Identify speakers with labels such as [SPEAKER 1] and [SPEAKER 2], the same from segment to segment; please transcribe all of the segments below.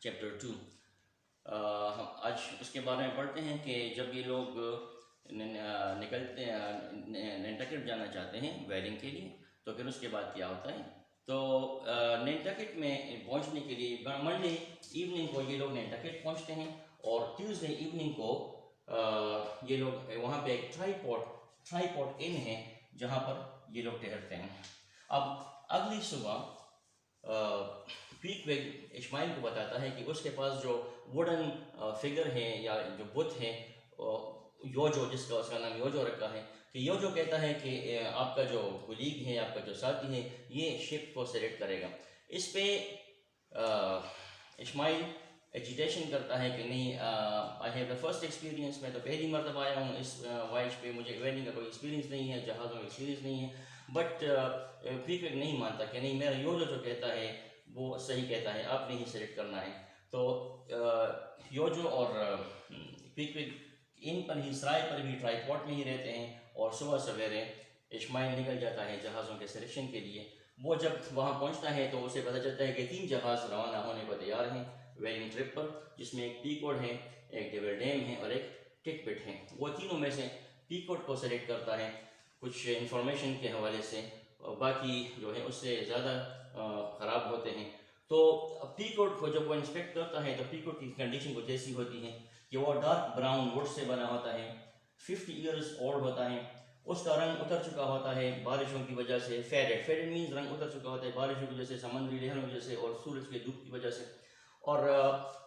[SPEAKER 1] Chapter 2. ہم آج اس کے بارے میں پڑھتے ہیں کہ جب یہ لوگ نکلتے نینٹاکٹ جانا چاہتے ہیں ویڈنگ کے لیے تو پھر اس کے بعد کیا ہوتا ہے. تو نینٹاکٹ میں پہنچنے کے لیے منڈے ایوننگ کو یہ لوگ نینٹاکٹ پہنچتے ہیں اور ٹیوزڈے ایوننگ کو یہ لوگ وہاں پہ ایک ٹرائی پورٹ ان ہے جہاں پر یہ لوگ ٹھہرتے ہیں. اب اگلی صبح پیک ویگ اسماعیل کو بتاتا ہے کہ اس کے پاس جو ووڈن فگر ہے یا جو بت ہے یوجو، جس کا اس کا نام یوجو رکھا ہے، کہ یوجو کہتا ہے کہ آپ کا جو کولیگ ہے، آپ کا جو ساتھی ہے، یہ شپ کو سلیکٹ کرے گا. اس پہ اسماعیل ایجیٹیشن کرتا ہے کہ نہیں، I have the first experience, میں تو پہلی مرتبہ آیا ہوں اس وائش پہ، مجھے ویڈنگ کا کوئی ایکسپیرینس نہیں ہے، جہازوں کا ایکسپیرینس نہیں ہے. بٹ پیک ویگ نہیں مانتا کہ نہیں، میرا یوجو جو کہتا ہے وہ صحیح کہتا ہے، آپ نے ہی سلیکٹ کرنا ہے. تو یوجو اور پیک ویگ ان پر ہی، سرائے پر بھی ٹرائی پورٹ میں ہی رہتے ہیں اور صبح سویرے اسماعیل نکل جاتا ہے جہازوں کے سلیکشن کے لیے. وہ جب وہاں پہنچتا ہے تو اسے پتہ چلتا ہے کہ 3 جہاز روانہ ہونے کو تیار ہیں ویڈنگ ٹرپ پر، جس میں ایک پیکوڈ ہے، ایک ڈیول ڈیم ہے اور ایک ٹک پٹ ہے. وہ تینوں میں سے پیکوڈ کو سلیکٹ کرتا ہے کچھ انفارمیشن کے حوالے سے، باقی جو ہے اس سے زیادہ خراب ہوتے ہیں. تو پیکوڈ کو جب وہ انسپیکٹ کرتا ہے تو پیکوڈ کی کنڈیشن کچھ ایسی ہوتی ہے کہ وہ ڈارک براؤن ووڈ سے بنا ہوتا ہے، 50 ایئرز اولڈ ہوتا ہے، اس کا رنگ اتر چکا ہوتا ہے بارشوں کی وجہ سے. فیڈڈ مینز رنگ اتر چکا ہوتا ہے بارشوں کی وجہ سے، سمندری لہروں کی وجہ سے اور سورج کے دھوپ کی وجہ سے. اور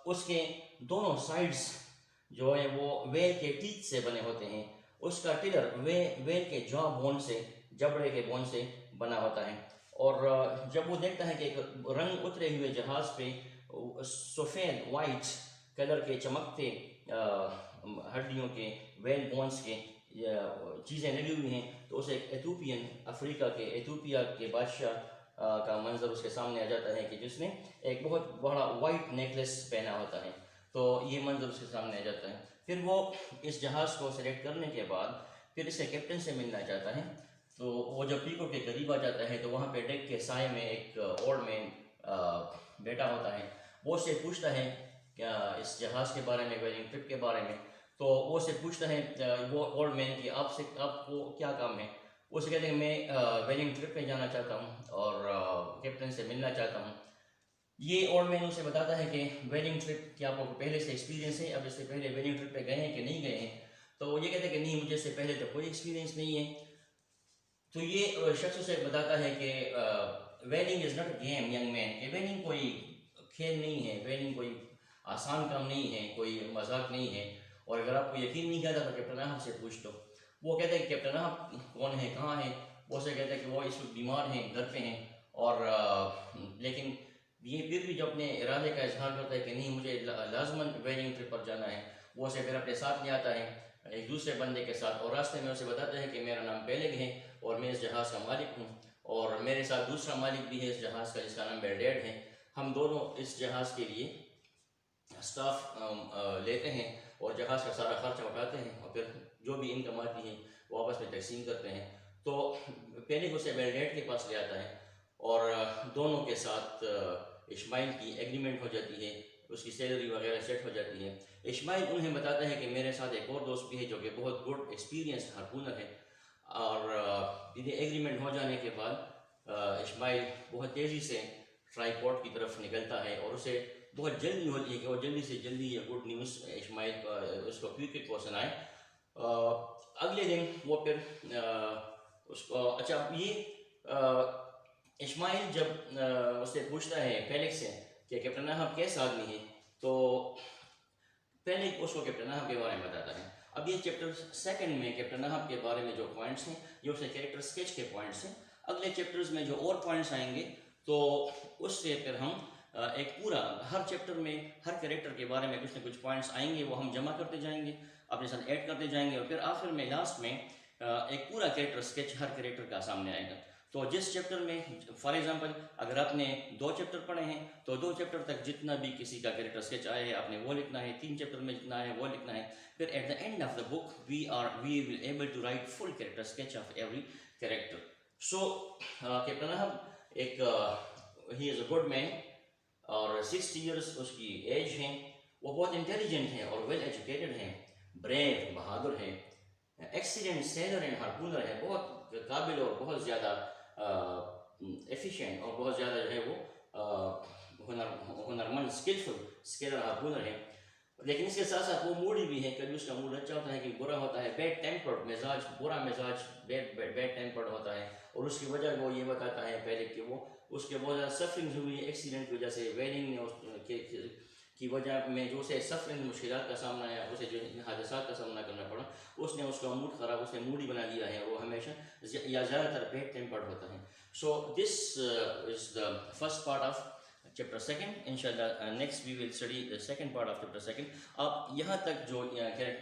[SPEAKER 1] اس کے دونوں سائڈز جو ہے وہ ویل کے ٹیتھ سے بنے ہوتے ہیں. اس کا ٹلر ویل کے جا بون سے، جبڑے کے بون سے بنا ہوتا ہے. اور جب وہ دیکھتا ہے کہ ایک رنگ اترے ہوئے جہاز پہ سفید وائٹ کلر کے چمکتے ہڈیوں کے، ویل بونس کے چیزیں لگی ہوئی ہیں، تو اسے ایتھوپین، افریقہ کے ایتھوپیا کے بادشاہ کا منظر اس کے سامنے آ جاتا ہے کہ جس نے ایک بہت بڑا وائٹ نیکلس پہنا ہوتا ہے. تو یہ منظر اس کے سامنے آ جاتا ہے. پھر وہ اس جہاز کو سلیکٹ کرنے کے بعد پھر اسے کیپٹن سے ملنا چاہتا ہے. تو وہ جب پیکوڈ کے قریب آ جاتا ہے تو وہاں پہ ڈیک کے سائے میں ایک اولڈ مین بیٹا ہوتا ہے. وہ اس سے پوچھتا ہے کیا اس جہاز کے بارے میں، ویڈنگ ٹرپ کے بارے میں. تو وہ سے پوچھتا ہے وہ اولڈ مین کہ آپ کو کیا کام ہے. وہ سے کہتے ہیں میں ویڈنگ ٹرپ پہ جانا چاہتا ہوں اور کیپٹن سے ملنا چاہتا ہوں. یہ اولڈ مین اسے بتاتا ہے کہ ویڈنگ ٹرپ کیا آپ کو پہلے سے ایکسپیرینس ہے، اب اس سے پہلے ویڈنگ ٹرپ پہ گئے ہیں کہ نہیں گئے ہیں. تو وہ یہ کہتے ہیں کہ نہیں، مجھے اس سے پہلے تو کوئی ایکسپیرینس نہیں ہے. تو یہ شخص اسے بتاتا ہے کہ wedding is not a game young man, کہ ویڈنگ کوئی کھیل نہیں ہے، ویڈنگ کوئی آسان کام نہیں ہے، کوئی مذاق نہیں ہے. اور اگر آپ کو یقین نہیں کیا تو کیپٹن احمد سے پوچھ لو. وہ کہتے ہیں کہ کیپٹن احمد کون ہے، کہاں ہے. وہ سے کہتے ہیں کہ وہ اس وقت بیمار ہیں، گھر پہ ہیں. اور لیکن یہ پھر بھی جو اپنے ارادے کا اظہار کرتا ہے کہ نہیں، مجھے لازماً ویڈنگ ٹرپ پر جانا ہے. وہ اسے پھر اپنے ساتھ لے آتا ہے ایک دوسرے بندے کے ساتھ، اور راستے میں اسے بتاتا ہے کہ میرا نام پیلگ ہے اور میں اس جہاز کا مالک ہوں، اور میرے ساتھ دوسرا مالک بھی ہے اس جہاز کا جس کا نام بیلڈیڈ ہے. ہم دونوں اس جہاز کے لیے اسٹاف لیتے ہیں اور جہاز کا سارا خرچہ اٹھاتے ہیں، اور پھر جو بھی انکم آتی ہے وہ آپس میں تقسیم کرتے ہیں. تو پیلگ اسے بیلڈیڈ کے پاس لے آتا ہے اور دونوں کے ساتھ اسماعیل کی ایگریمنٹ ہو جاتی ہے، اس کی سیلری وغیرہ سیٹ ہو جاتی ہے. اسماعیل انہیں بتاتا ہے کہ میرے ساتھ ایک اور دوست بھی ہے جو کہ بہت گڈ ایکسپیرینس ہارپونر ہے. اور ایگریمنٹ ہو جانے کے بعد اسماعیل بہت تیزی سے ٹرائی پورٹ کی طرف نکلتا ہے اور اسے بہت جلدی ہوتی ہے کہ وہ جلدی سے جلدی یہ گڈ نیوز اسماعیل کو، اس کو پیکوڈ کو سنائے. اگلے دن وہ پھر اس کو اچھا، یہ اسماعیل جب اس سے پوچھتا ہے پیلگ سے کہ کیپٹن احمد کیسا آدمی ہے، تو پیلگ اس کو کیپٹن احمد کے بارے میں بتاتا ہے. اب یہ چیپٹر 2 میں کیپٹن احمد کے بارے میں جو پوائنٹس ہیں یہ اس کے کیریکٹر اسکیچ کے پوائنٹس ہیں. اگلے چیپٹرز میں جو اور پوائنٹس آئیں گے تو اس سے پھر ہم ایک پورا، ہر چیپٹر میں ہر کیریکٹر کے بارے میں کچھ نہ کچھ پوائنٹس آئیں گے، وہ ہم جمع کرتے جائیں گے، اپنے ساتھ ایڈ کرتے جائیں گے، اور پھر آخر میں لاسٹ میں ایک پورا کیریکٹر اسکیچ ہر کیریکٹر کا سامنے آئے گا. تو جس چیپٹر میں فار ایگزامپل اگر آپ نے 2 چیپٹر پڑھے ہیں تو 2 چیپٹر تک جتنا بھی کسی کا کیریکٹر اسکیچ آئے ہے آپ نے وہ لکھنا ہے، 3 چیپٹر میں جتنا ہے وہ لکھنا ہے. پھر at the end of the book we will able to write full character sketch of every character. So captain Ahmed ایک ہی از اے گڈ مین. اور 60 ایئرس اس کی ایج ہیں. وہ بہت انٹیلیجنٹ ہیں اور ویل ایجوکیٹڈ ہیں، بریو بہادر ہیں، ایکسیلنٹ سیلر اینڈ ہارپونر ہے، بہت قابل اور بہت زیادہ ایفیشینٹ اور بہت زیادہ جو ہے وہ ہنرمند اسکلر ہارپونر ہے. لیکن اس کے ساتھ ساتھ وہ موڈی بھی ہے، کبھی اس کا موڈ اچھا ہوتا ہے کہ برا ہوتا ہے، بیڈ ٹیمپرڈ مزاج، برا مزاج، بیڈ ٹیمپرڈ ہوتا ہے. اور اس کی وجہ وہ یہ بتاتا ہے پہلے کہ وہ اس کے بہت زیادہ سفرنگ ہوئی ہے ایکسیڈنٹ کی وجہ سے، ویلنگ میں کی وجہ میں جو اسے سفرنگ مشکلات کا سامنا ہے، اسے جو حادثات کا سامنا کرنا پڑا، اس نے اس کا موڈ خراب، اس نے موڈی بنا دیا ہے. وہ ہمیشہ یا زیادہ تر بیڈ ٹیمپرڈ ہوتا ہے. So this is the first part of chapter second. انشاءاللہ next we will study the second part of chapter second. آپ یہاں تک جو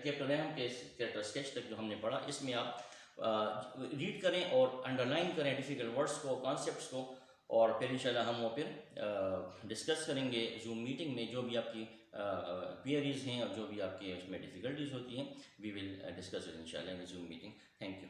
[SPEAKER 1] کیپٹن ریحم کے کریکٹر اسکیچ تک جو ہم نے پڑھا، اس میں آپ ریڈ کریں اور انڈرلائن کریں ڈیفیکلٹ ورڈس کو، کانسیپٹس کو، اور پھر انشاءاللہ ہم وہ پھر ڈسکس کریں گے زوم میٹنگ میں. جو بھی آپ کی کوئریز ہیں اور جو بھی آپ کی اس میں ڈیفیکلٹیز ہوتی ہیں، وی ول ڈسکس انشاءاللہ ان زوم میٹنگ. Thank you.